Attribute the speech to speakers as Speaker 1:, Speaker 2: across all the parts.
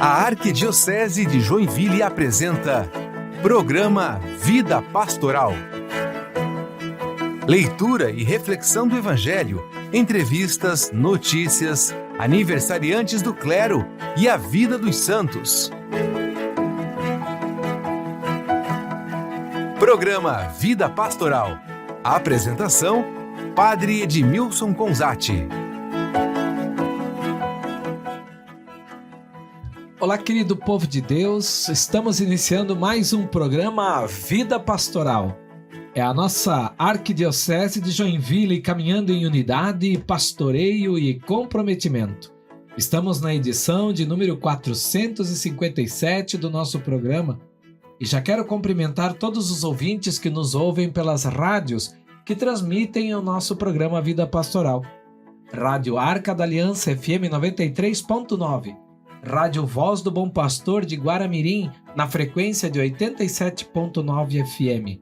Speaker 1: A Arquidiocese de Joinville apresenta Programa Vida Pastoral. Leitura e reflexão do Evangelho, entrevistas, notícias, aniversariantes do clero e a vida dos santos. Programa Vida Pastoral. A apresentação, Padre Edmilson Conzatti.
Speaker 2: Olá, querido povo de Deus, estamos iniciando mais um programa Vida Pastoral. É a nossa Arquidiocese de Joinville caminhando em unidade, pastoreio e comprometimento. Estamos na edição de número 457 do nosso programa e já quero cumprimentar todos os ouvintes que nos ouvem pelas rádios que transmitem o nosso programa Vida Pastoral. Rádio Arca da Aliança FM 93.9. Rádio Voz do Bom Pastor de Guaramirim, na frequência de 87.9 FM.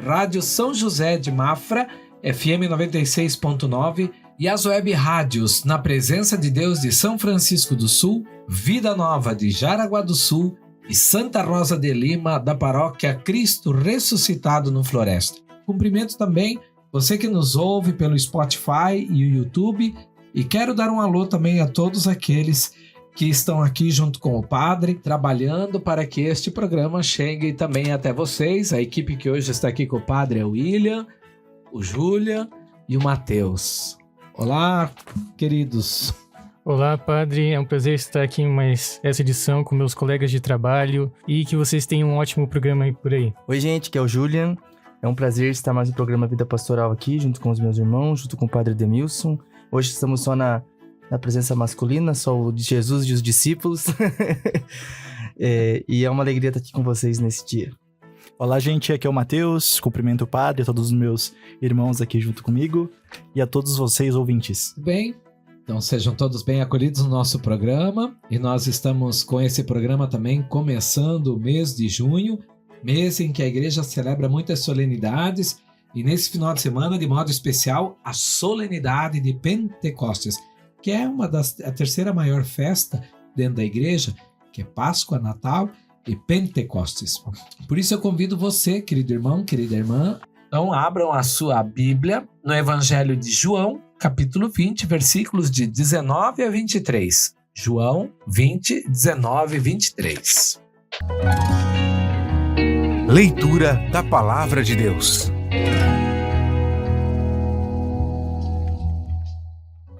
Speaker 2: Rádio São José de Mafra, FM 96.9. E as web rádios Na Presença de Deus de São Francisco do Sul, Vida Nova de Jaraguá do Sul e Santa Rosa de Lima, da paróquia Cristo Ressuscitado no Floresta. Cumprimento também você que nos ouve pelo Spotify e o YouTube. E quero dar um alô também a todos aqueles que estão aqui junto com o Padre, trabalhando para que este programa chegue também até vocês. A equipe que hoje está aqui com o Padre é o William, o Júlia e o Matheus. Olá, queridos.
Speaker 3: Olá, Padre. É um prazer estar aqui em mais essa edição com meus colegas de trabalho e que vocês tenham um ótimo programa aí por aí.
Speaker 4: Oi, gente, que é o Julian. É um prazer estar mais no programa Vida Pastoral aqui, junto com os meus irmãos, junto com o Padre Edmilson. Hoje estamos só na presença masculina, só o de Jesus e os discípulos. E é uma alegria estar aqui com vocês nesse dia.
Speaker 5: Olá, gente, aqui é o Matheus, cumprimento o Padre, a todos os meus irmãos aqui junto comigo e a todos vocês ouvintes.
Speaker 2: Bem, então sejam todos bem acolhidos no nosso programa e nós estamos com esse programa também começando o mês de junho, mês em que a igreja celebra muitas solenidades e nesse final de semana, de modo especial, a solenidade de Pentecostes, que é a terceira maior festa dentro da igreja, que é Páscoa, Natal e Pentecostes. Por isso eu convido você, querido irmão, querida irmã, então abram a sua Bíblia no Evangelho de João, capítulo 20, versículos de 19 a 23. João 20, 19 e 23.
Speaker 1: Leitura da Palavra de Deus.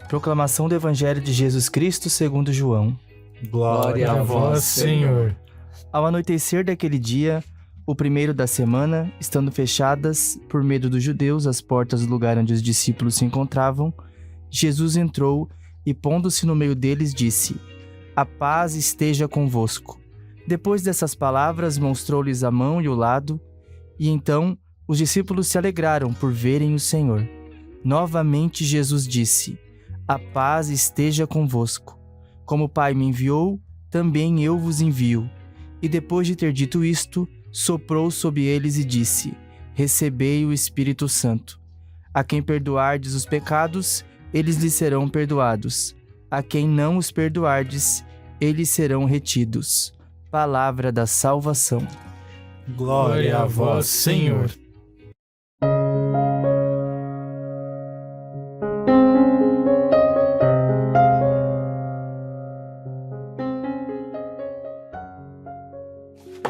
Speaker 4: Proclamação do Evangelho de Jesus Cristo segundo João.
Speaker 3: Glória a vós, Senhor.
Speaker 4: Ao anoitecer daquele dia, o primeiro da semana, estando fechadas, por medo dos judeus, as portas do lugar onde os discípulos se encontravam, Jesus entrou e, pondo-se no meio deles, disse: A paz esteja convosco. Depois dessas palavras, mostrou-lhes a mão e o lado, e então os discípulos se alegraram por verem o Senhor. Novamente Jesus disse: A paz esteja convosco. Como o Pai me enviou, também eu vos envio. E depois de ter dito isto, soprou sobre eles e disse: Recebei o Espírito Santo. A quem perdoardes os pecados, eles lhes serão perdoados. A quem não os perdoardes, eles serão retidos. Palavra da salvação.
Speaker 3: Glória a vós, Senhor.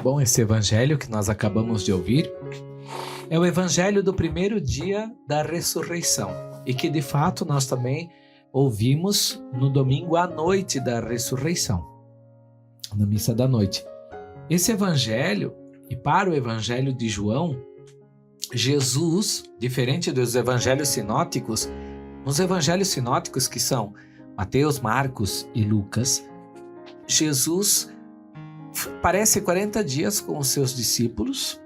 Speaker 2: Bom, esse evangelho que nós acabamos de ouvir é o evangelho do primeiro dia da ressurreição e que de fato nós também ouvimos no domingo à noite da ressurreição, na missa da noite. Esse evangelho, e para o evangelho de João, Jesus, diferente dos evangelhos sinóticos, nos evangelhos sinóticos que são Mateus, Marcos e Lucas, Jesus parece 40 dias com os seus discípulos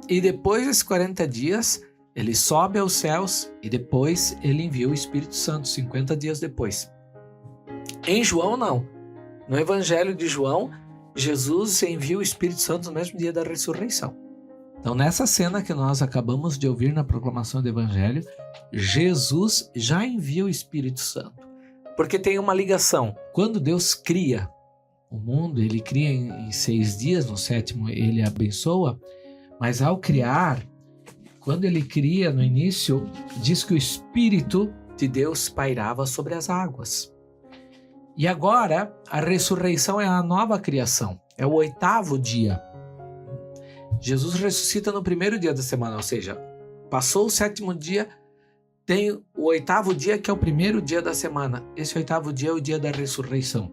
Speaker 2: e depois desses 40 dias ele sobe aos céus e depois ele envia o Espírito Santo 50 dias depois. Em João não. No Evangelho de João, Jesus envia o Espírito Santo no mesmo dia da ressurreição. Então nessa cena que nós acabamos de ouvir na proclamação do Evangelho, Jesus já envia o Espírito Santo. Porque tem uma ligação. Quando Deus cria, o mundo, ele cria em 6 dias, no 7º ele abençoa, mas ao criar, quando ele cria no início, diz que o Espírito de Deus pairava sobre as águas. E agora, a ressurreição é a nova criação, é o 8º dia. Jesus ressuscita no 1º dia da semana, ou seja, passou o 7º dia, tem o 8º dia, que é o 1º dia da semana. Esse 8º dia é o dia da ressurreição.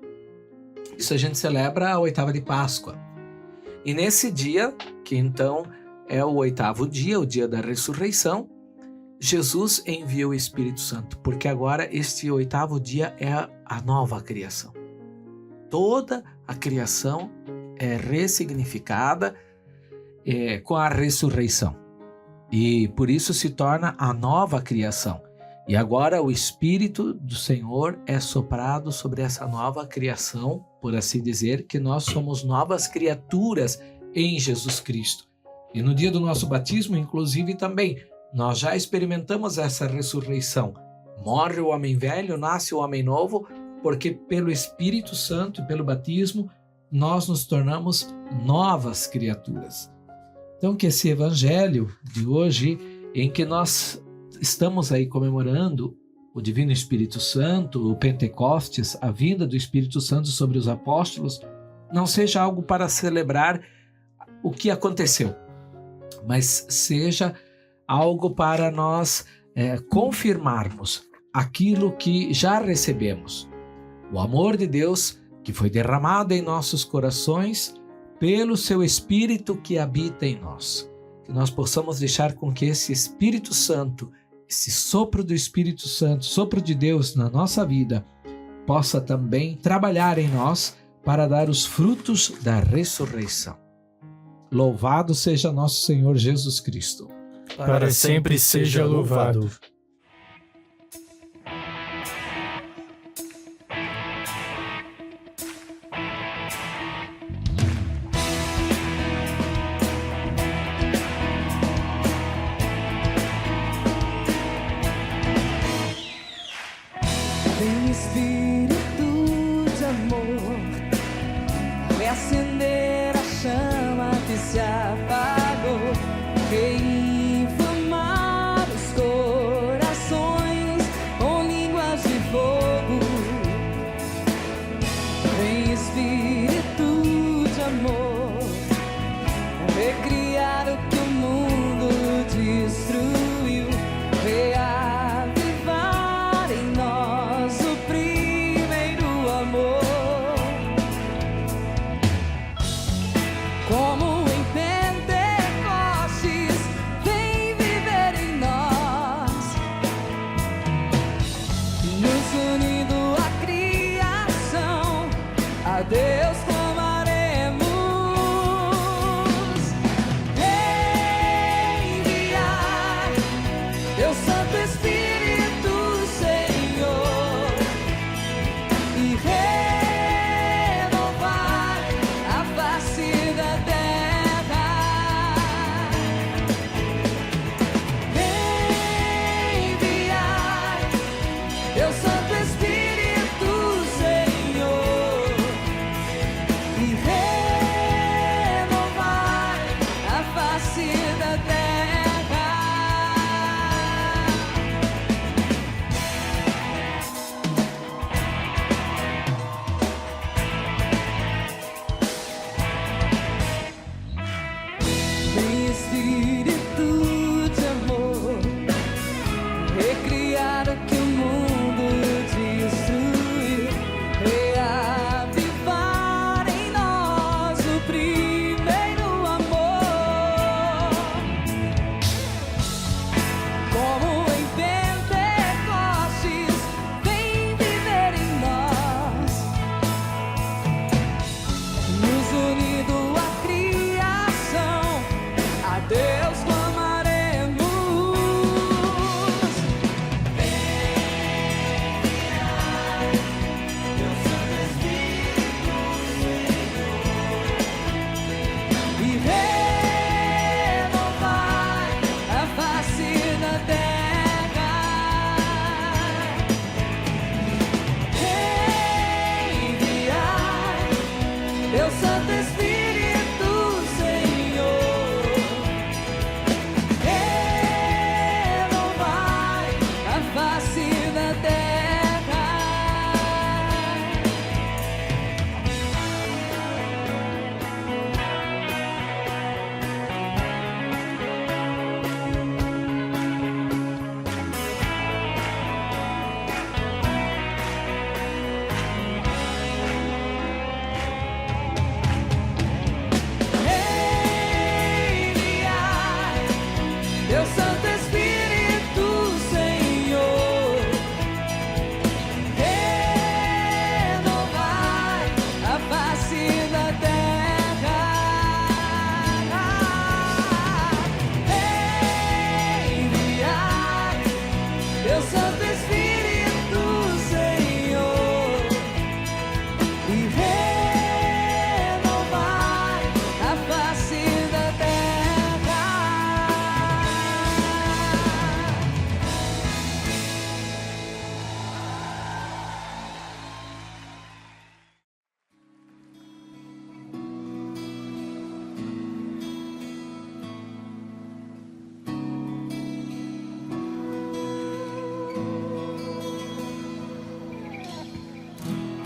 Speaker 2: Isso a gente celebra a 8ª de Páscoa. E nesse dia, que então é o 8º dia, o dia da ressurreição, Jesus envia o Espírito Santo, porque agora este 8º dia é a nova criação. Toda a criação é ressignificada com a ressurreição. E por isso se torna a nova criação. E agora o Espírito do Senhor é soprado sobre essa nova criação, por assim dizer, que nós somos novas criaturas em Jesus Cristo. E no dia do nosso batismo, inclusive, também, nós já experimentamos essa ressurreição. Morre o homem velho, nasce o homem novo, porque pelo Espírito Santo e pelo batismo, nós nos tornamos novas criaturas. Então, que esse evangelho de hoje, em que nós estamos aí comemorando o Divino Espírito Santo, o Pentecostes, a vinda do Espírito Santo sobre os apóstolos, não seja algo para celebrar o que aconteceu, mas seja algo para nós confirmarmos aquilo que já recebemos. O amor de Deus que foi derramado em nossos corações pelo seu Espírito que habita em nós. Que nós possamos deixar com que esse Espírito Santo, esse sopro do Espírito Santo, sopro de Deus na nossa vida, possa também trabalhar em nós para dar os frutos da ressurreição. Louvado seja nosso Senhor Jesus Cristo.
Speaker 3: Para sempre seja louvado.
Speaker 6: Vem Espírito de amor, reacender a chama que se apagou, reinflamar os corações com línguas de fogo. Vem Espírito de amor, recriar o que o mundo destruiu, reavivar em nós o primeiro amor. Como em Pentecostes, vem viver em nós, nos unindo à criação, a Deus clamaremos. Enviar teu Santo Espírito, Senhor, e renovar a face da terra. Enviar teu Santo Espírito, Senhor,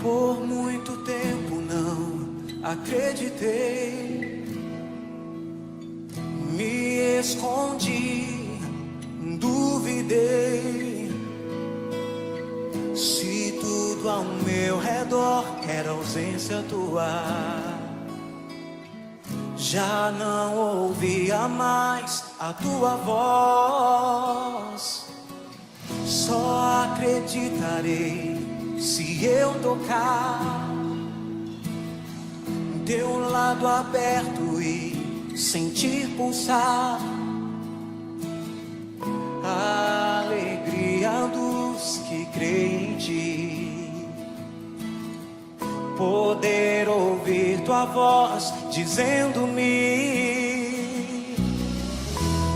Speaker 6: Por muito tempo não acreditei, me escondi, duvidei. Se tudo ao meu redor era ausência tua, já não ouvia mais a tua voz. Só acreditarei se eu tocar teu lado aberto e sentir pulsar a alegria dos que creem em ti. Poder ouvir tua voz dizendo-me: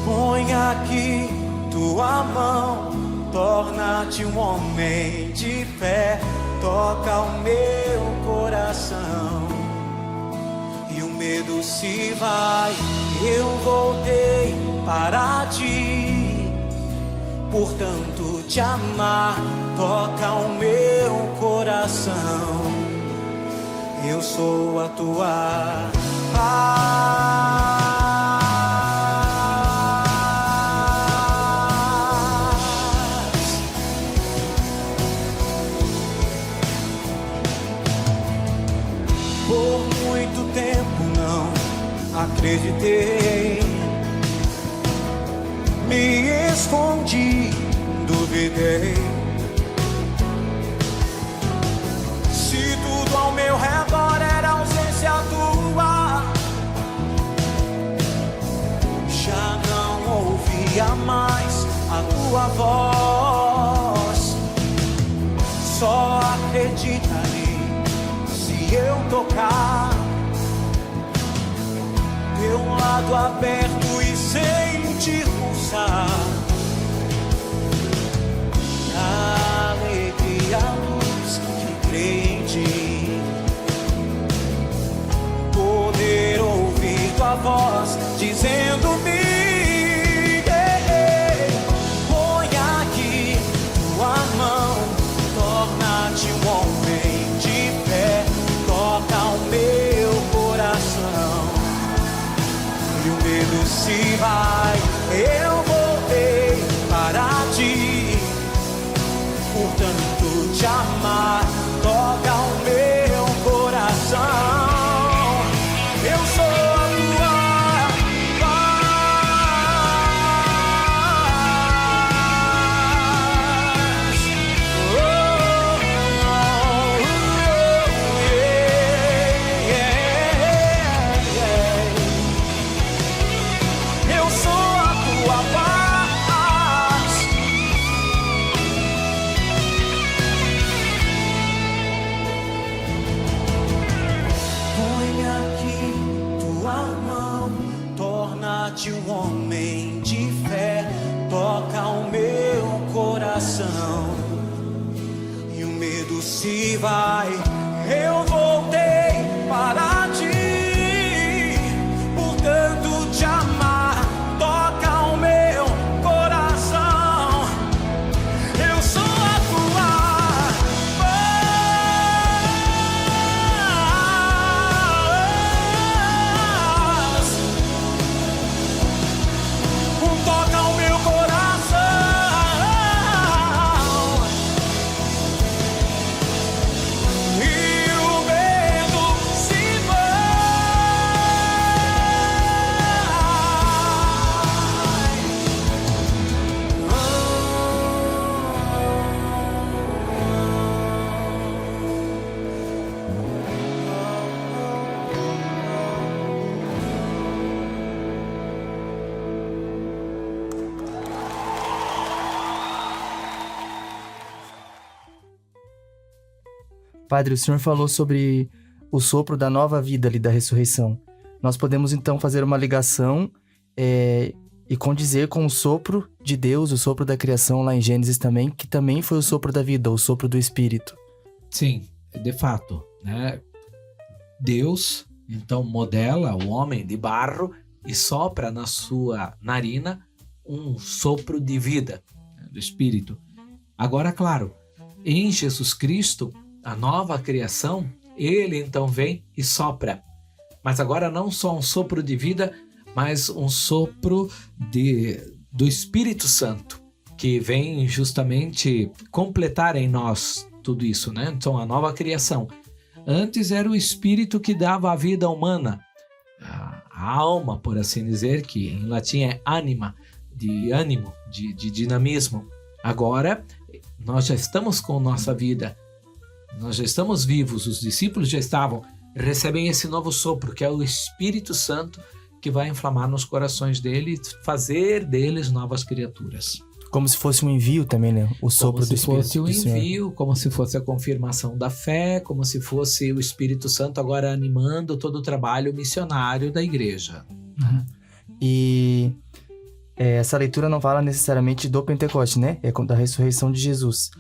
Speaker 6: põe aqui tua mão, torna-te um homem de fé, toca o meu coração e o medo se vai. Eu voltei para ti, portanto te amar, toca o meu coração. Eu sou a tua paz. Por muito tempo não acreditei, me escondi, duvidei. Se tudo ao meu redor era ausência tua, já não ouvia mais a tua voz. Só acreditarei se eu tocar teu lado aberto e sentir pulsar a alegria dos que creem em ti. Poder ouvir tua voz dizendo-me: põe aqui tua mão, torna-te um homem de fé, toca o meu coração e o medo se vai. Eu voltei para ti, portanto te amar, toca o meu coração. Eu sou a tua paz. Oh, oh, oh, yeah, yeah. Eu sou a tua paz. Põe aqui tua mão, torna-te um homem de fé, toca o meu coração e o medo se vai. Eu voltei para ti, portanto te amar, toca o meu coração. Eu sou a tua paz. Toca o meu coração e o medo se
Speaker 4: Padre, o senhor falou sobre o sopro da nova vida ali da ressurreição. Nós podemos então fazer uma ligação e condizer com o sopro de Deus, o sopro da criação lá em Gênesis também, que também foi o sopro da vida, o sopro do Espírito.
Speaker 2: Sim, de fato, né? Deus, então, modela o homem de barro e sopra na sua narina um sopro de vida, né, do Espírito. Agora, claro, em Jesus Cristo, a nova criação, ele então vem e sopra. Mas agora não só um sopro de vida, mas um sopro do Espírito Santo, que vem justamente completar em nós tudo isso, né? Então, a nova criação. Antes era o Espírito que dava a vida humana, a alma, por assim dizer, que em latim é anima, de ânimo, de dinamismo. Agora, nós já estamos com nossa vida, nós já estamos vivos, os discípulos já estavam, recebem esse novo sopro, que é o Espírito Santo, que vai inflamar nos corações deles, fazer deles novas criaturas.
Speaker 4: Como se fosse um envio também, né? O sopro do Espírito.
Speaker 2: Como se fosse um envio, como se fosse a confirmação da fé, como se fosse o Espírito Santo agora animando todo o trabalho missionário da igreja.
Speaker 4: E essa leitura não fala necessariamente do Pentecoste, né? É da ressurreição de Jesus.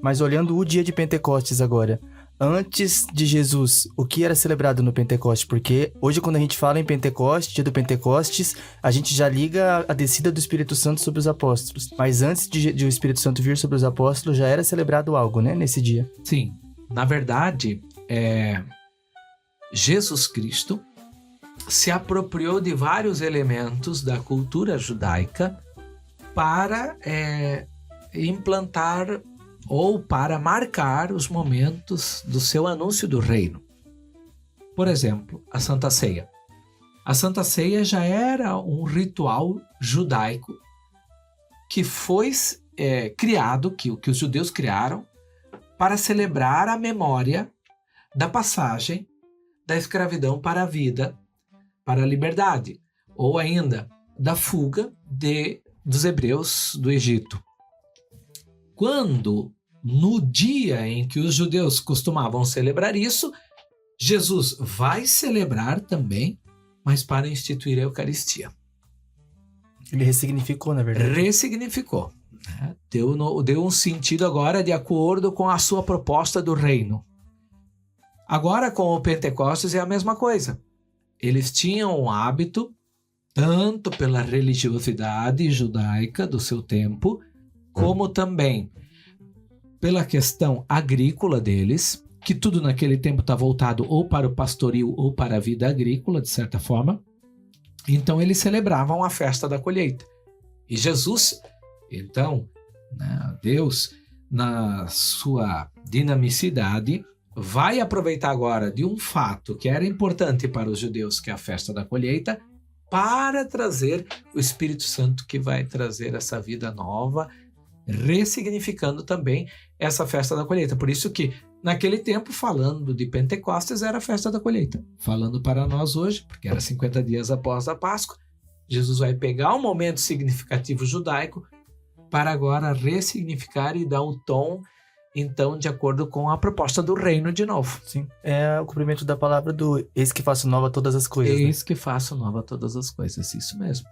Speaker 4: Mas olhando o dia de Pentecostes agora, antes de Jesus, o que era celebrado no Pentecoste? Porque hoje, quando a gente fala em Pentecoste, dia do Pentecostes, a gente já liga a descida do Espírito Santo sobre os apóstolos. Mas antes de o Espírito Santo vir sobre os apóstolos, já era celebrado algo, né? Nesse dia.
Speaker 2: Sim. Na verdade, Jesus Cristo se apropriou de vários elementos da cultura judaica para implantar ou para marcar os momentos do seu anúncio do reino. Por exemplo, a Santa Ceia. A Santa Ceia já era um ritual judaico que foi criado, que os judeus criaram, para celebrar a memória da passagem da escravidão para a vida, para a liberdade, ou ainda da fuga dos hebreus do Egito. Quando, no dia em que os judeus costumavam celebrar isso, Jesus vai celebrar também, mas para instituir a Eucaristia.
Speaker 4: Ele ressignificou, na verdade.
Speaker 2: Ressignificou. Né? Deu um sentido agora de acordo com a sua proposta do reino. Agora, com o Pentecostes, é a mesma coisa. Eles tinham um hábito, tanto pela religiosidade judaica do seu tempo, como também pela questão agrícola deles, que tudo naquele tempo está voltado ou para o pastoril ou para a vida agrícola, de certa forma. Então, eles celebravam a festa da colheita. E Jesus, então, né, Deus, na sua dinamicidade, vai aproveitar agora de um fato que era importante para os judeus, que é a festa da colheita, para trazer o Espírito Santo, que vai trazer essa vida nova, ressignificando também essa festa da colheita. Por isso que, naquele tempo, falando de Pentecostes, era a festa da colheita. Falando para nós hoje, porque era 50 dias após a Páscoa, Jesus vai pegar um momento significativo judaico para agora ressignificar e dar o tom, então, de acordo com a proposta do reino de novo.
Speaker 4: Sim. É o cumprimento da palavra do eis que faço nova todas as coisas.
Speaker 2: Eis
Speaker 4: né?
Speaker 2: que faço nova todas as coisas, isso mesmo.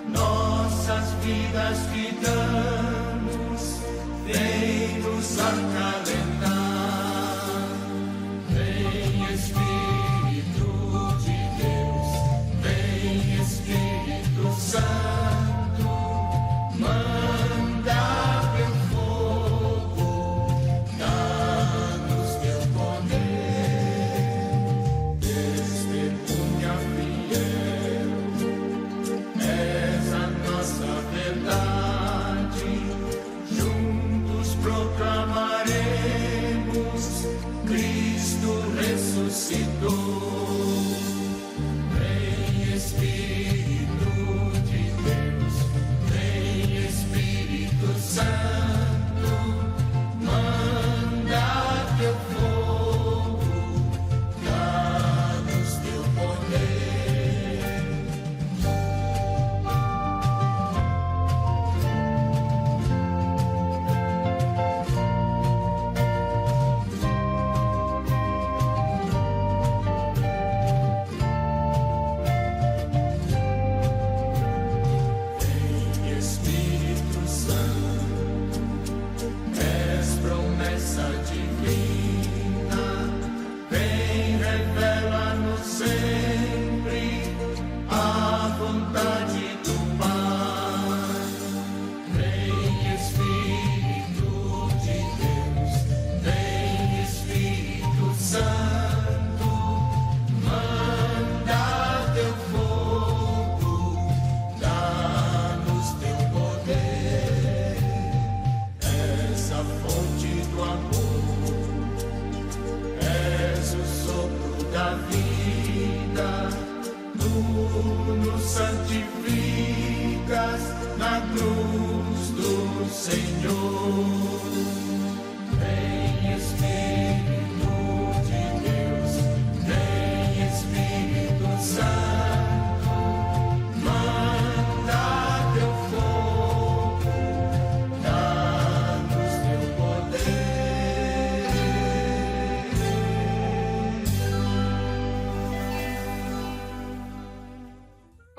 Speaker 6: Nossas vidas que damos, vem nos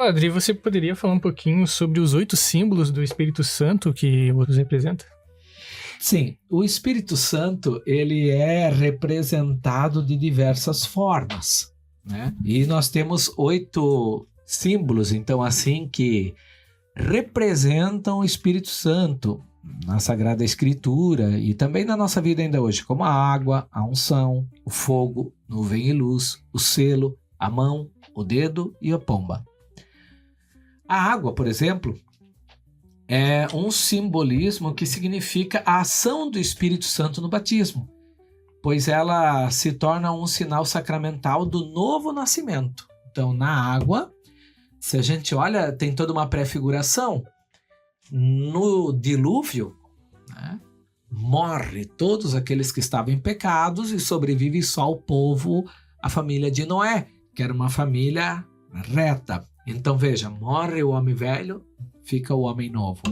Speaker 3: Padre, você poderia falar um pouquinho sobre os 8 símbolos do Espírito Santo que os representa?
Speaker 2: Sim, o Espírito Santo, ele é representado de diversas formas, né? E nós temos 8 símbolos, então, assim, que representam o Espírito Santo na Sagrada Escritura e também na nossa vida ainda hoje, como a água, a unção, o fogo, nuvem e luz, o selo, a mão, o dedo e a pomba. A água, por exemplo, é um simbolismo que significa a ação do Espírito Santo no batismo, pois ela se torna um sinal sacramental do novo nascimento. Então, na água, se a gente olha, tem toda uma prefiguração. No dilúvio, né, morre todos aqueles que estavam em pecados e sobrevive só o povo, a família de Noé, que era uma família reta. Então veja, morre o homem velho, fica o homem novo.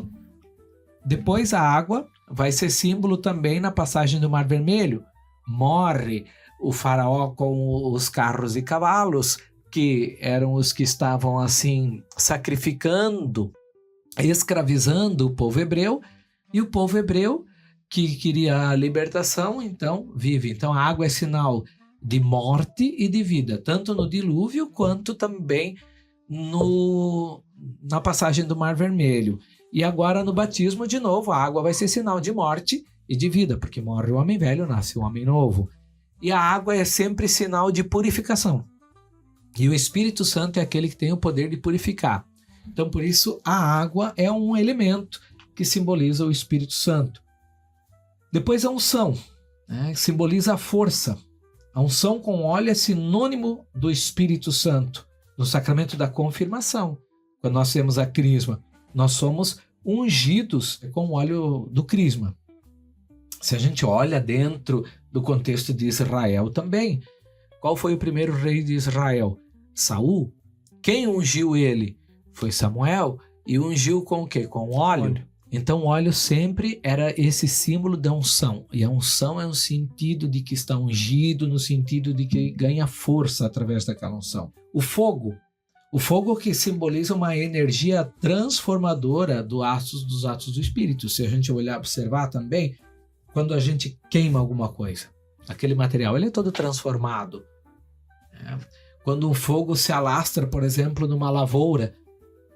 Speaker 2: Depois a água vai ser símbolo também na passagem do Mar Vermelho. Morre o faraó com os carros e cavalos, que eram os que estavam assim sacrificando, escravizando o povo hebreu, e o povo hebreu que queria a libertação, então vive. Então a água é sinal de morte e de vida, tanto no dilúvio quanto também na passagem do Mar Vermelho. E agora no batismo, de novo, a água vai ser sinal de morte e de vida, porque morre o homem velho, nasce o homem novo. E a água é sempre sinal de purificação. E o Espírito Santo é aquele que tem o poder de purificar. Então, por isso, a água é um elemento que simboliza o Espírito Santo. Depois a unção, né, simboliza a força. A unção com óleo é sinônimo do Espírito Santo. No sacramento da confirmação, quando nós temos a crisma, nós somos ungidos com o óleo do crisma. Se a gente olha dentro do contexto de Israel também, qual foi o primeiro rei de Israel? Saul. Quem ungiu ele? Foi Samuel. E ungiu com o quê? Com óleo. Então o óleo sempre era esse símbolo da unção. E a unção é um sentido de que está ungido, no sentido de que ganha força através daquela unção. O fogo que simboliza uma energia transformadora dos atos do Espírito. Se a gente olhar, observar também, quando a gente queima alguma coisa. Aquele material, ele é todo transformado. Quando um fogo se alastra, por exemplo, numa lavoura,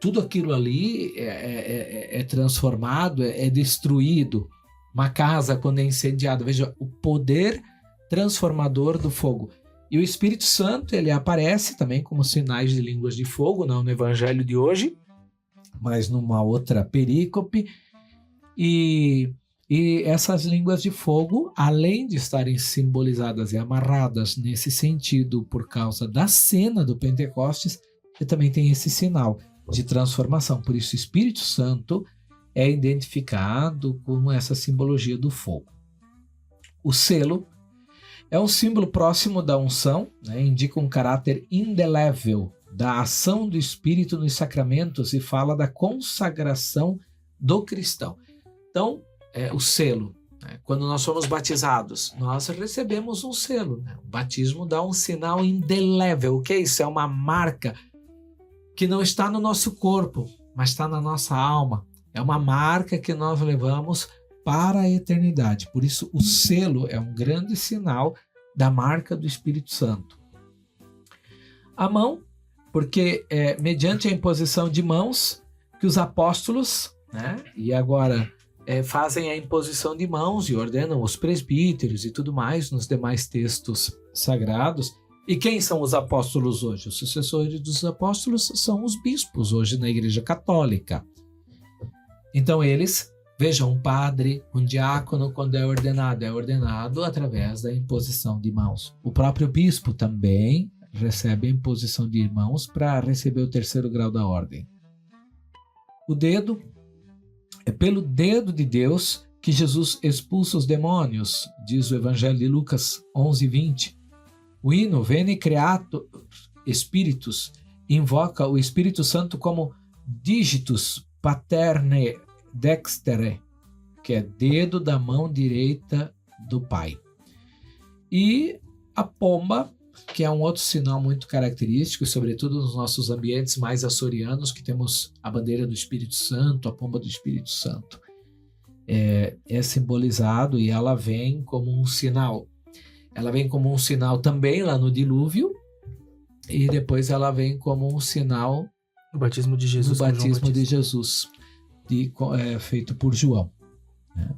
Speaker 2: tudo aquilo ali é transformado, é destruído. Uma casa, quando é incendiada, veja o poder transformador do fogo. E o Espírito Santo, ele aparece também como sinais de línguas de fogo, não no evangelho de hoje, mas numa outra perícope. E essas línguas de fogo, além de estarem simbolizadas e amarradas nesse sentido por causa da cena do Pentecostes, também tem esse sinal de transformação. Por isso, o Espírito Santo é identificado como essa simbologia do fogo. O selo é um símbolo próximo da unção, né? Indica um caráter indelével da ação do Espírito nos sacramentos e fala da consagração do cristão. Então, o selo, né? Quando nós somos batizados, nós recebemos um selo, né? O batismo dá um sinal indelével. O que é isso? É uma marca que não está no nosso corpo, mas está na nossa alma. É uma marca que nós levamos para a eternidade. Por isso, o selo é um grande sinal da marca do Espírito Santo. A mão, porque é mediante a imposição de mãos que os apóstolos, né, e agora fazem a imposição de mãos e ordenam os presbíteros e tudo mais nos demais textos sagrados. E quem são os apóstolos hoje? Os sucessores dos apóstolos são os bispos hoje na Igreja Católica. Então eles, vejam, um padre, um diácono, quando é ordenado através da imposição de mãos. O próprio bispo também recebe a imposição de mãos para receber o 3º grau da ordem. O dedo, é pelo dedo de Deus que Jesus expulsa os demônios, diz o Evangelho de Lucas 11:20. O hino Veni Creator Spiritus invoca o Espírito Santo como digitus paterne dextere, que é dedo da mão direita do Pai. E a pomba, que é um outro sinal muito característico, sobretudo nos nossos ambientes mais açorianos, que temos a bandeira do Espírito Santo, a pomba do Espírito Santo. É simbolizado e ela vem como um sinal. Ela vem como um sinal também lá no dilúvio, e depois ela vem como um sinal
Speaker 4: O batismo de Jesus.
Speaker 2: do batismo de Jesus, feito por João. Né?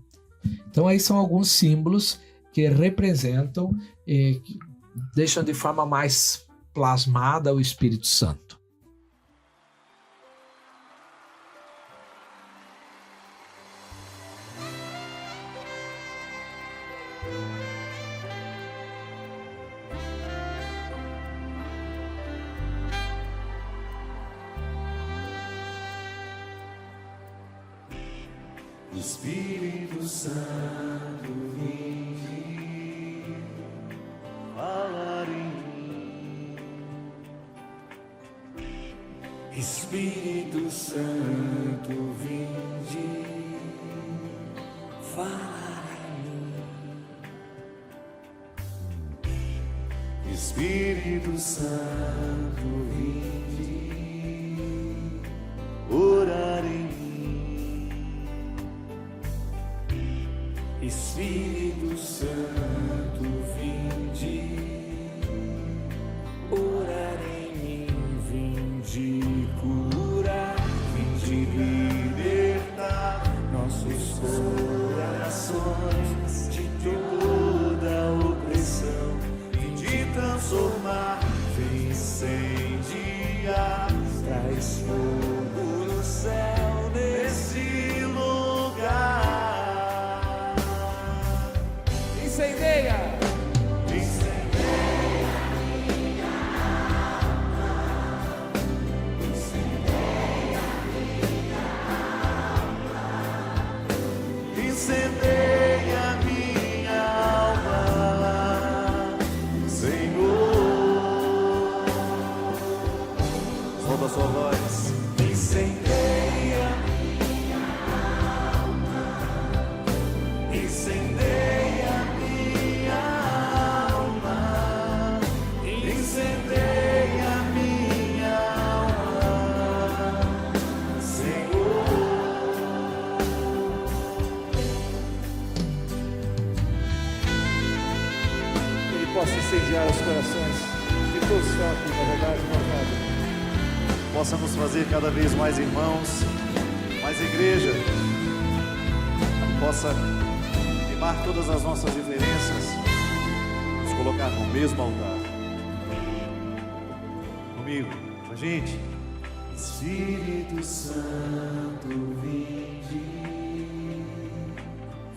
Speaker 2: Então aí são alguns símbolos que representam, que deixam de forma mais plasmada o Espírito Santo.
Speaker 6: Espírito Santo, vinde falar em mim. Espírito Santo, vinde falar em mim. Espírito Santo, vinde orar em mim. Espírito Santo, vinde orar em mim, vinde curar, vinde libertar nossos corações de toda opressão, vinde transformar, vem incendiar, traz fogo no céu nesse lugar. Incendeia! Incendeia minha alma. Incendeia minha alma. Incendeia minha alma, Senhor. Solta a sua voz. Incendeia minha alma. Incendeia minha
Speaker 7: possa incendiar os corações de todos que estão aqui, na verdade, meu Pai.
Speaker 8: Possa nos fazer cada vez mais irmãos, mais igreja, possa limar todas as nossas diferenças, nos colocar no mesmo altar. Comigo, com a gente. Espírito Santo, vinde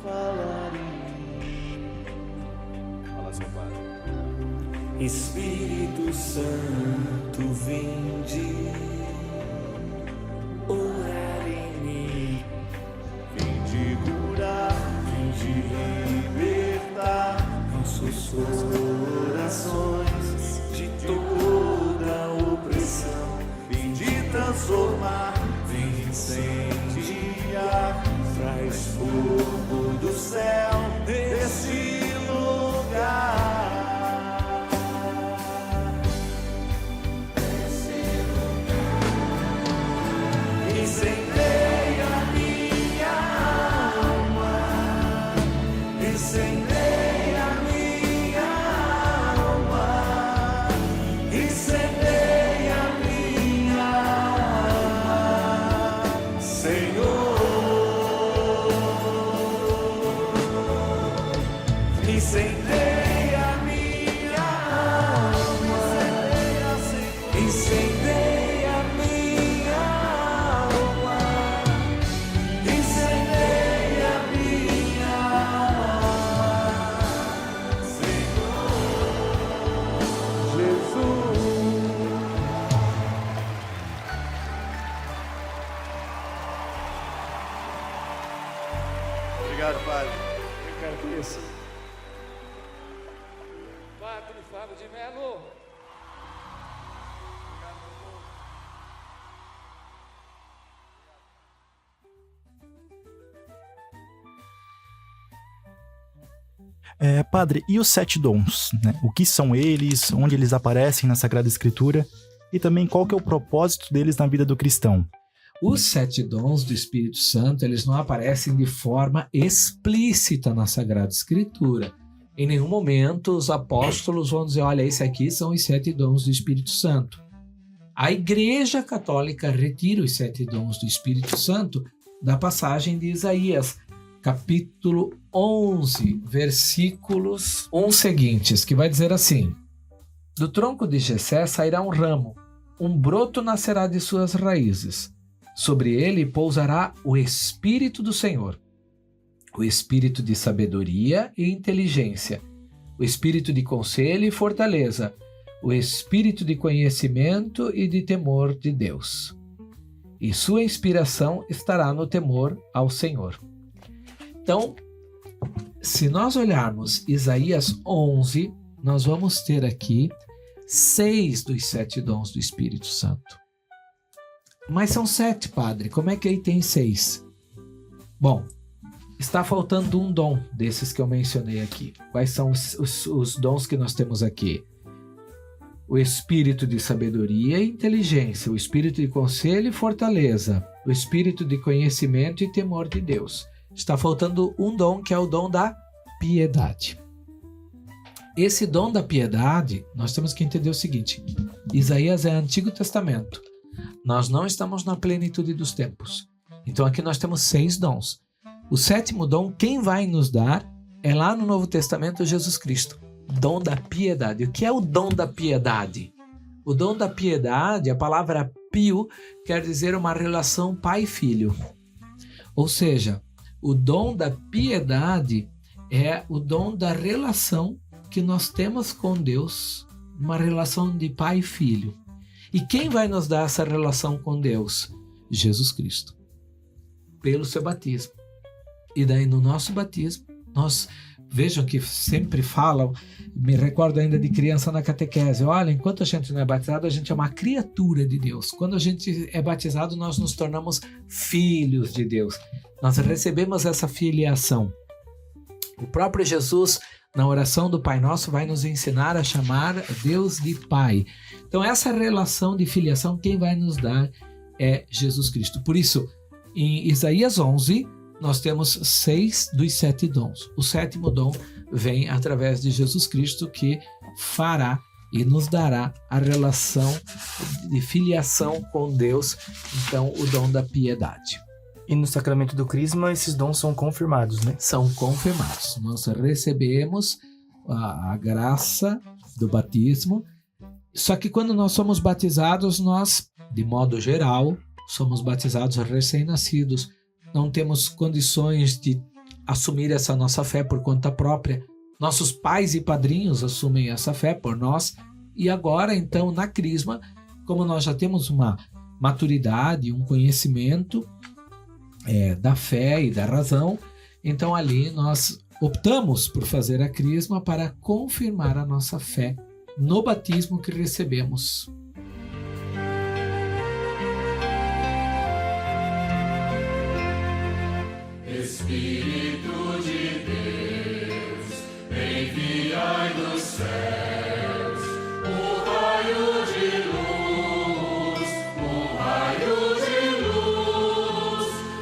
Speaker 8: falar em mim. Fala, seu Pai.
Speaker 6: Espírito Santo, vinde orar em mim.
Speaker 8: Vinde curar, vinde libertar
Speaker 6: nossos corações
Speaker 8: de toda opressão. Vinde transformar, vinde incendiar, traz fogo do céu nesse lugar. Incendeia minha alma, incendeia minha alma, incendeia minha alma, Senhor. Incendeia minha alma, incendeia minha alma, incendeia minha alma, Senhor Jesus. Obrigado, Padre.
Speaker 7: Obrigado por isso.
Speaker 9: Padre Fábio de Melo.
Speaker 5: Padre, e os 7 dons, né? O que são eles, onde eles aparecem na Sagrada Escritura e também qual que é o propósito deles na vida do cristão?
Speaker 2: Os 7 dons do Espírito Santo, eles não aparecem de forma explícita na Sagrada Escritura. Em nenhum momento os apóstolos vão dizer, olha, esse aqui são os 7 dons do Espírito Santo. A Igreja Católica retira os 7 dons do Espírito Santo da passagem de Isaías, capítulo 11, versículos 1 seguintes, que vai dizer assim: do tronco de Jessé sairá um ramo, um broto nascerá de suas raízes. Sobre ele pousará o Espírito do Senhor, o Espírito de sabedoria e inteligência, o Espírito de conselho e fortaleza, o Espírito de conhecimento e de temor de Deus. E sua inspiração estará no temor ao Senhor. Então, se nós olharmos Isaías 11, nós vamos ter aqui 6 dos 7 dons do Espírito Santo. Mas são 7, padre. Como é que aí tem 6? Bom, está faltando um dom desses que eu mencionei aqui. Quais são os dons que nós temos aqui? O Espírito de sabedoria e inteligência, o Espírito de conselho e fortaleza, o Espírito de conhecimento e temor de Deus. Está faltando um dom, que é o dom da piedade. Esse dom da piedade, nós temos que entender o seguinte: Isaías é Antigo Testamento. Nós não estamos na plenitude dos tempos. Então aqui nós temos 6 dons. O 7º dom, quem vai nos dar é lá no Novo Testamento Jesus Cristo. Dom da piedade. O que é o dom da piedade? O dom da piedade, a palavra pio, quer dizer uma relação pai-filho. Ou seja, o dom da piedade é o dom da relação que nós temos com Deus, uma relação de pai e filho. E quem vai nos dar essa relação com Deus? Jesus Cristo, pelo seu batismo. E daí no nosso batismo, nós, vejam que sempre falam, me recordo ainda de criança na catequese, olha, enquanto a gente não é batizado, a gente é uma criatura de Deus. Quando a gente é batizado, nós nos tornamos filhos de Deus. Nós recebemos essa filiação. O próprio Jesus, na oração do Pai Nosso, vai nos ensinar a chamar Deus de Pai. Então, essa relação de filiação, quem vai nos dar é Jesus Cristo. Por isso, em Isaías 11, nós temos 6 dos 7 dons. O 7º dom vem através de Jesus Cristo, que fará e nos dará a relação de filiação com Deus, então o dom da piedade.
Speaker 4: E no sacramento do Crisma, esses dons são confirmados, né?
Speaker 2: São confirmados. Nós recebemos a graça do batismo, só que quando nós somos batizados, nós, de modo geral, somos batizados recém-nascidos. Não temos condições de assumir essa nossa fé por conta própria. Nossos pais e padrinhos assumem essa fé por nós. E agora, então, na Crisma, como nós já temos uma maturidade, um conhecimento da fé e da razão, então ali nós optamos por fazer a Crisma para confirmar a nossa fé no batismo que recebemos.
Speaker 6: Espírito de Deus, enviai dos céus um raio de luz,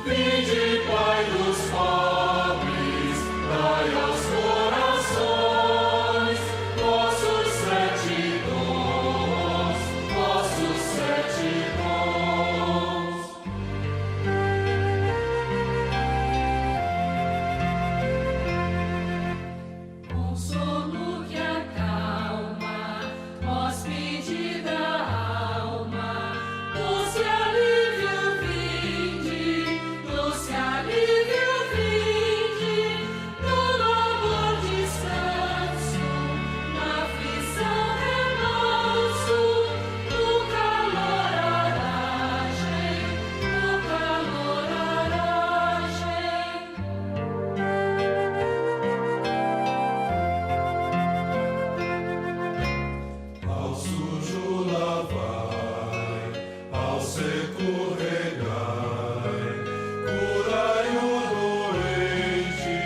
Speaker 6: vinde, Pai dos pobres, dai aos corações vossos 7 dons, vossos 7 dons. Consolo que acalma, hóspede da alma, doce alívio vinde, no amor descanso, na aflição remanso, no calor aragem, Ao sujo lavai, ao seco regai, curai o doente,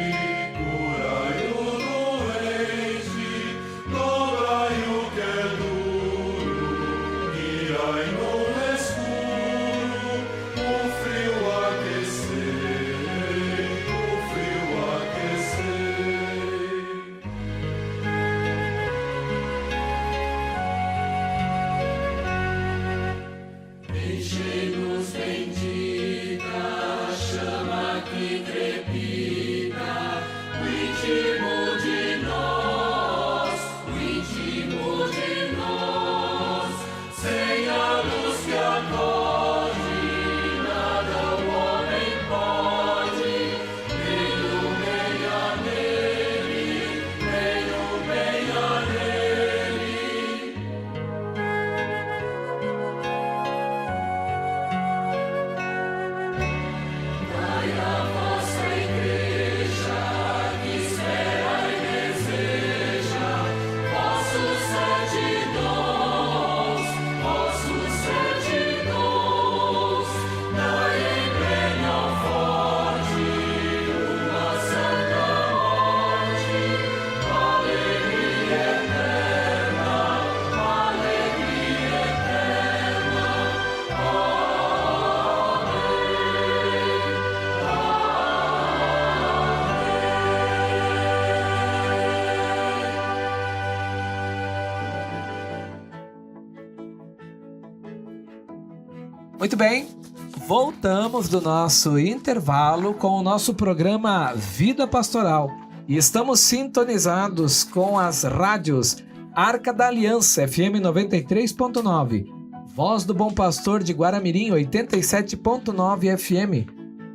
Speaker 6: dobrai o que é duro, guiai no escuro, o frio aquecei, Enchei-nos bendita, chama que crepita, o íntimo de nós, sem a luz que acorde, nada o homem pode, nem o bem há nele, nem o bem há nele. Dai a vossa igreja, que espera e deseja, vossos 7 dons, dai em plena forte, uma santa morte, alegria eterna,
Speaker 2: Muito bem, voltamos do nosso intervalo com o nosso programa Vida Pastoral. E estamos sintonizados com as rádios Arca da Aliança, FM 93.9, Voz do Bom Pastor de Guaramirim, 87.9 FM,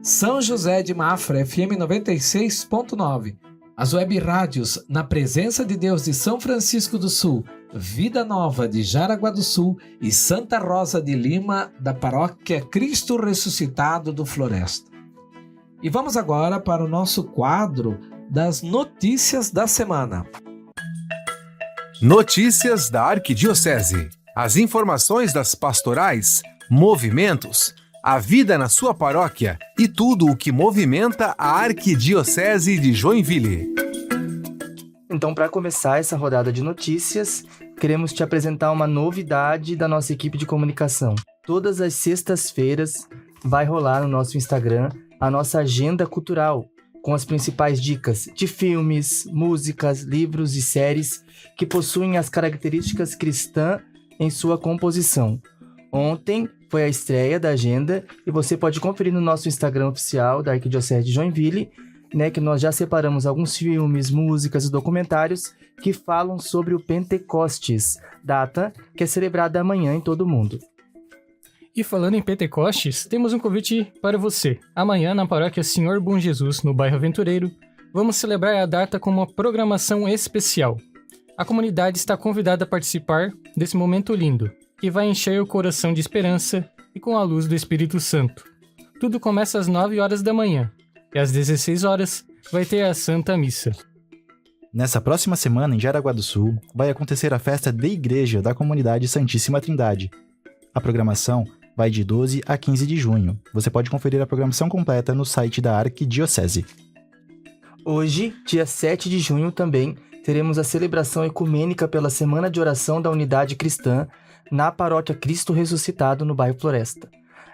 Speaker 2: São José de Mafra, FM 96.9, as web rádios Na Presença de Deus de São Francisco do Sul, Vida Nova de Jaraguá do Sul e Santa Rosa de Lima, da paróquia Cristo Ressuscitado do Floresta. E vamos agora para o nosso quadro das notícias da semana.
Speaker 1: Notícias da Arquidiocese. As informações das pastorais, movimentos, a vida na sua paróquia e tudo o que movimenta a Arquidiocese de Joinville.
Speaker 4: Então, para começar essa rodada de notícias, queremos te apresentar uma novidade da nossa equipe de comunicação. Todas as sextas-feiras vai rolar no nosso Instagram a nossa agenda cultural, com as principais dicas de filmes, músicas, livros e séries que possuem as características cristãs em sua composição. Ontem foi a estreia da agenda e você pode conferir no nosso Instagram oficial da Arquidiocese de Joinville, que nós já separamos alguns filmes, músicas e documentários que falam sobre o Pentecostes, data que é celebrada amanhã em todo o mundo.
Speaker 3: E falando em Pentecostes, temos um convite para você. Amanhã, na paróquia Senhor Bom Jesus, no bairro Aventureiro, vamos celebrar a data com uma programação especial. A comunidade está convidada a participar desse momento lindo, que vai encher o coração de esperança e com a luz do Espírito Santo. Tudo começa às 9 horas da manhã, e às 16 horas vai ter a Santa Missa.
Speaker 5: Nessa próxima semana, em Jaraguá do Sul, vai acontecer a festa de igreja da comunidade Santíssima Trindade. A programação vai de 12 a 15 de junho. Você pode conferir a programação completa no site da Arquidiocese.
Speaker 4: Hoje, dia 7 de junho, também teremos a celebração ecumênica pela Semana de Oração da Unidade Cristã na Paróquia Cristo Ressuscitado, no bairro Floresta.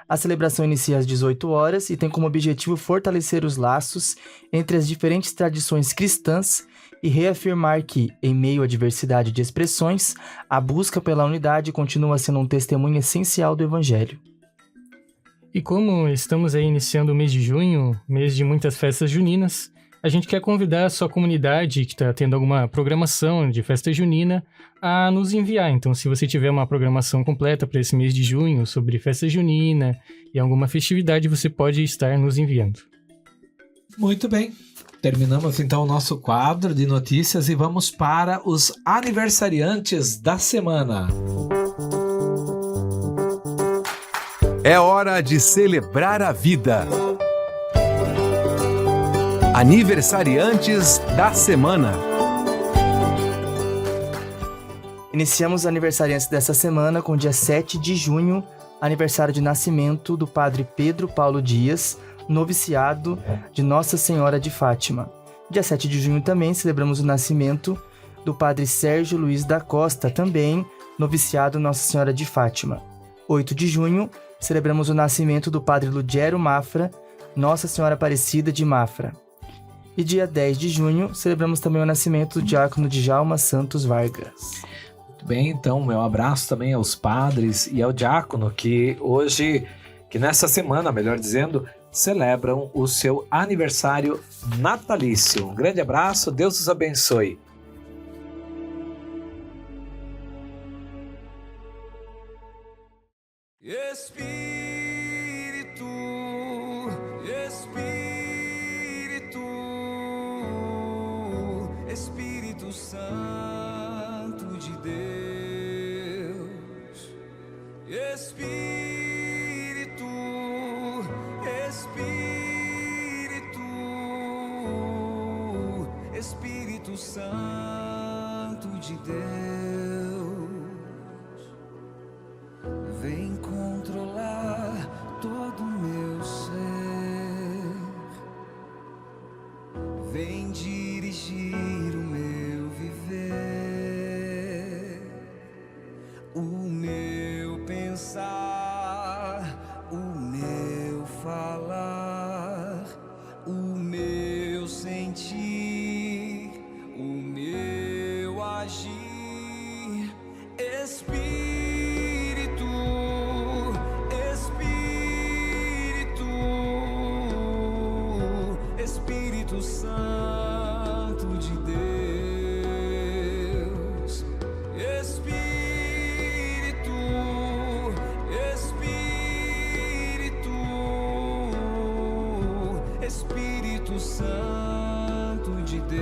Speaker 4: A celebração inicia às 18 horas e tem como objetivo fortalecer os laços entre as diferentes tradições cristãs e reafirmar que, em meio à diversidade de expressões, a busca pela unidade continua sendo um testemunho essencial do Evangelho.
Speaker 3: E como estamos aí iniciando o mês de junho, mês de muitas festas juninas, a gente quer convidar a sua comunidade que está tendo alguma programação de festa junina a nos enviar. Então, se você tiver uma programação completa para esse mês de junho sobre festa junina e alguma festividade, você pode estar nos enviando.
Speaker 2: Muito bem. Terminamos então o nosso quadro de notícias e vamos para os aniversariantes da semana.
Speaker 1: É hora de celebrar a vida. Aniversariantes da semana.
Speaker 4: Iniciamos os aniversariantes dessa semana com o dia 7 de junho, aniversário de nascimento do padre Pedro Paulo Dias, noviciado de Nossa Senhora de Fátima. Dia 7 de junho também celebramos o nascimento do padre Sérgio Luiz da Costa, também noviciado Nossa Senhora de Fátima. 8 de junho celebramos o nascimento do padre Ludgero Mafra, Nossa Senhora Aparecida de Mafra. E dia 10 de junho celebramos também o nascimento do diácono Djalma Santos Vargas.
Speaker 2: Muito bem, então meu abraço também aos padres e ao diácono que nessa semana, melhor dizendo, celebram o seu aniversário natalício. Um grande abraço, Deus os abençoe.
Speaker 6: Espírito Santo de Deus, Espírito Santo de Deus, vem controlar todo o meu ser, vem dirigir o meu viver, o meu pensar, o meu falar, o meu sentir, o meu agir. Espírito Santo de Deus, Espírito Santo de Deus,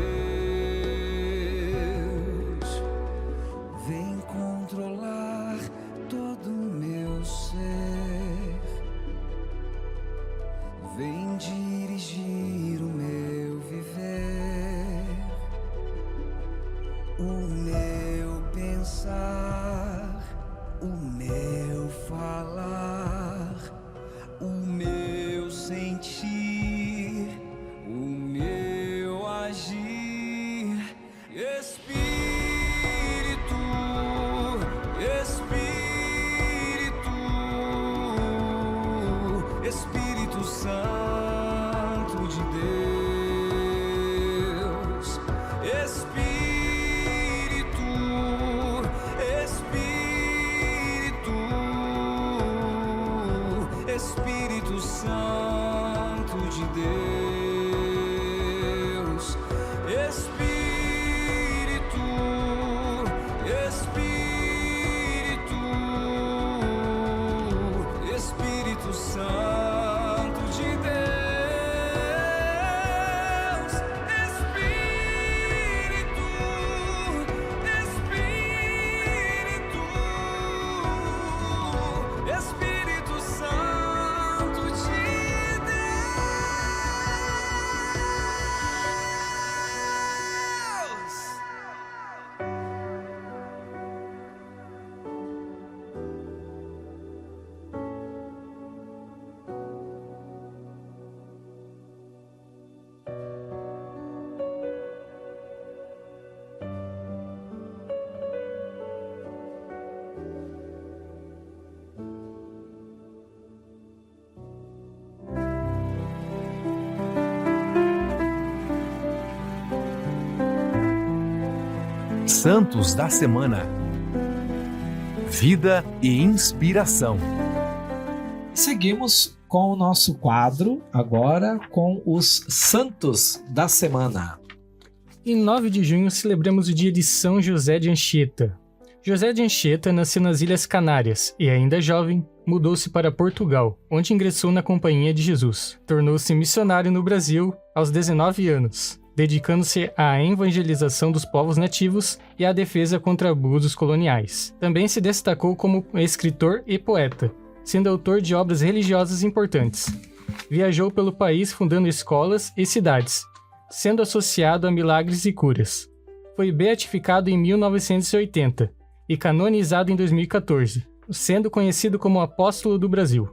Speaker 6: vem controlar todo o meu ser, vem dirigir o meu viver, o meu pensar, o meu falar, o meu sentir, o meu agir. Espírito Santo
Speaker 1: Santos da Semana. Vida e inspiração.
Speaker 2: Seguimos com o nosso quadro, agora com os Santos da Semana.
Speaker 3: Em 9 de junho celebramos o dia de São José de Anchieta. José de Anchieta nasceu nas Ilhas Canárias e, ainda jovem, mudou-se para Portugal, onde ingressou na Companhia de Jesus. Tornou-se missionário no Brasil aos 19 anos, dedicando-se à evangelização dos povos nativos e à defesa contra abusos coloniais. Também se destacou como escritor e poeta, sendo autor de obras religiosas importantes. Viajou pelo país fundando escolas e cidades, sendo associado a milagres e curas. Foi beatificado em 1980 e canonizado em 2014, sendo conhecido como Apóstolo do Brasil.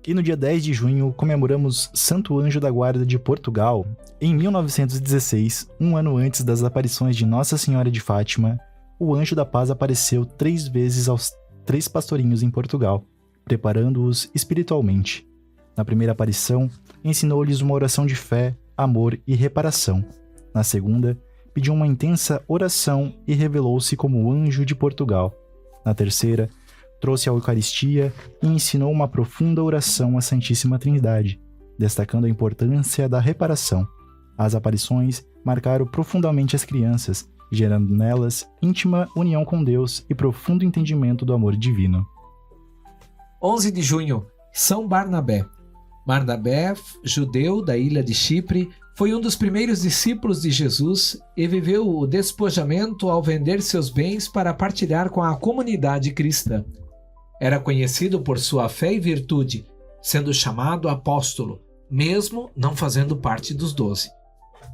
Speaker 5: E no dia 10 de junho comemoramos Santo Anjo da Guarda de Portugal. Em 1916, um ano antes das aparições de Nossa Senhora de Fátima, o Anjo da Paz apareceu 3 vezes aos 3 pastorinhos em Portugal, preparando-os espiritualmente. Na primeira aparição, ensinou-lhes uma oração de fé, amor e reparação. Na segunda, pediu uma intensa oração e revelou-se como o Anjo de Portugal. Na terceira, trouxe a Eucaristia e ensinou uma profunda oração à Santíssima Trindade, destacando a importância da reparação. As aparições marcaram profundamente as crianças, gerando nelas íntima união com Deus e profundo entendimento do amor divino.
Speaker 2: 11 de junho, São Barnabé. Barnabé, judeu da ilha de Chipre, foi um dos primeiros discípulos de Jesus e viveu o despojamento ao vender seus bens para partilhar com a comunidade cristã. Era conhecido por sua fé e virtude, sendo chamado apóstolo, mesmo não fazendo parte dos 12.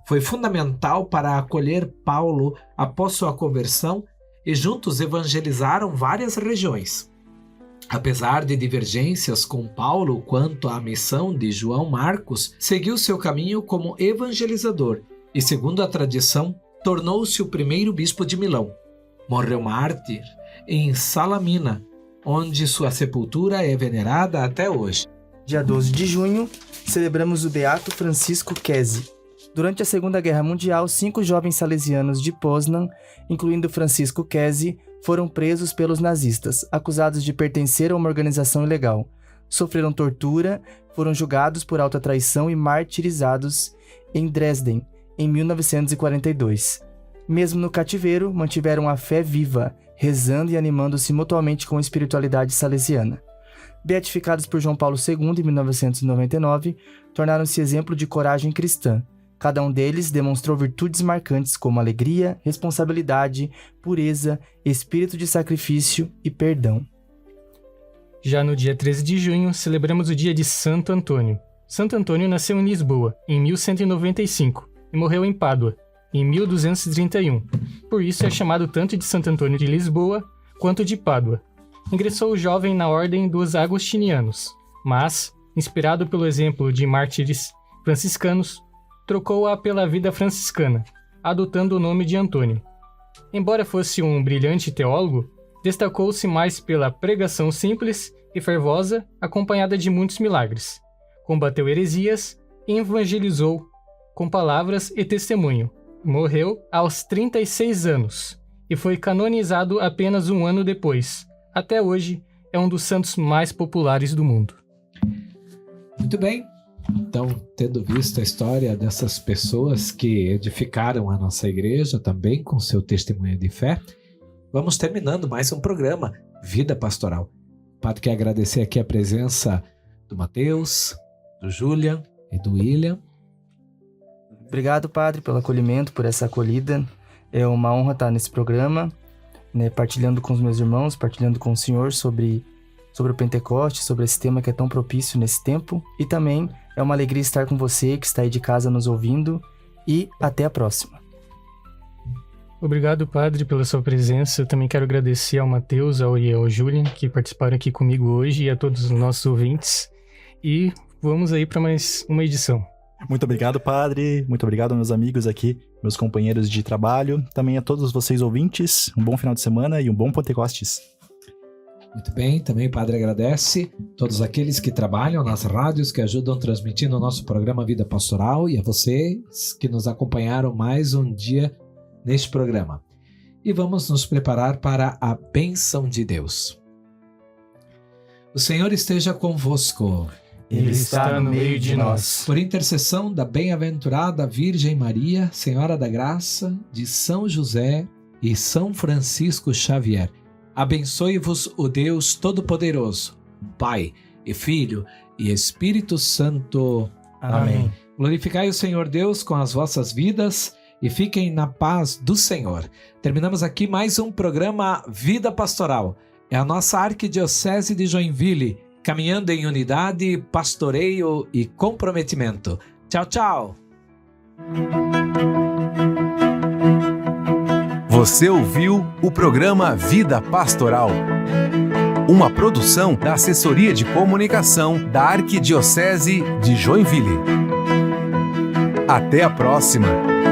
Speaker 2: Foi fundamental para acolher Paulo após sua conversão e juntos evangelizaram várias regiões. Apesar de divergências com Paulo quanto à missão de João Marcos, seguiu seu caminho como evangelizador e, segundo a tradição, tornou-se o primeiro bispo de Milão. Morreu mártir em Salamina, onde sua sepultura é venerada até hoje.
Speaker 4: Dia 12 de junho, celebramos o Beato Francisco Kesi. Durante a Segunda Guerra Mundial, 5 jovens salesianos de Poznan, incluindo Francisco Kesi, foram presos pelos nazistas, acusados de pertencer a uma organização ilegal. Sofreram tortura, foram julgados por alta traição e martirizados em Dresden, em 1942. Mesmo no cativeiro, mantiveram a fé viva, rezando e animando-se mutuamente com a espiritualidade salesiana. Beatificados por João Paulo II em 1999, tornaram-se exemplo de coragem cristã. Cada um deles demonstrou virtudes marcantes como alegria, responsabilidade, pureza, espírito de sacrifício e perdão.
Speaker 3: Já no dia 13 de junho, celebramos o dia de Santo Antônio. Santo Antônio nasceu em Lisboa, em 1195, e morreu em Pádua, em 1231. Por isso é chamado tanto de Santo Antônio de Lisboa quanto de Pádua. Ingressou jovem na ordem dos agostinianos, mas, inspirado pelo exemplo de mártires franciscanos, trocou-a pela vida franciscana, adotando o nome de Antônio. Embora fosse um brilhante teólogo, destacou-se mais pela pregação simples e fervosa, acompanhada de muitos milagres. Combateu heresias e evangelizou com palavras e testemunho. Morreu aos 36 anos e foi canonizado apenas um ano depois. Até hoje, é um dos santos mais populares do mundo.
Speaker 2: Muito bem. Então, tendo visto a história dessas pessoas que edificaram a nossa igreja também com seu testemunho de fé, vamos terminando mais um programa Vida Pastoral. O padre quer agradecer aqui a presença do Mateus, do Julian e do William.
Speaker 4: Obrigado, padre, pelo acolhimento, por essa acolhida. É uma honra estar nesse programa, né, partilhando com os meus irmãos, partilhando com o senhor sobre o Pentecoste, sobre esse tema que é tão propício nesse tempo. E também é uma alegria estar com você que está aí de casa nos ouvindo. E até a próxima.
Speaker 3: Obrigado, padre, pela sua presença. Eu também quero agradecer ao Mateus e ao Julian que participaram aqui comigo hoje e a todos os nossos ouvintes. E vamos aí para mais uma edição.
Speaker 5: Muito obrigado, padre. Muito obrigado, meus amigos aqui, meus companheiros de trabalho. Também a todos vocês ouvintes. Um bom final de semana e um bom Pentecostes.
Speaker 2: Muito bem, também o padre agradece todos aqueles que trabalham nas rádios, que ajudam transmitindo o nosso programa Vida Pastoral, e a vocês que nos acompanharam mais um dia neste programa. e vamos nos preparar para a bênção de Deus. O Senhor esteja convosco.
Speaker 4: Ele está no meio de nós.
Speaker 2: Por intercessão da bem-aventurada Virgem Maria, Senhora da Graça, de São José e São Francisco Xavier, abençoe-vos o Deus Todo-Poderoso, Pai e Filho e Espírito Santo.
Speaker 4: Amém.
Speaker 2: Glorificai o Senhor Deus com as vossas vidas e fiquem na paz do Senhor. Terminamos aqui mais um programa Vida Pastoral. É a nossa Arquidiocese de Joinville, caminhando em unidade, pastoreio e comprometimento. Tchau, tchau!
Speaker 1: Você ouviu o programa Vida Pastoral, uma produção da Assessoria de Comunicação da Arquidiocese de Joinville. Até a próxima!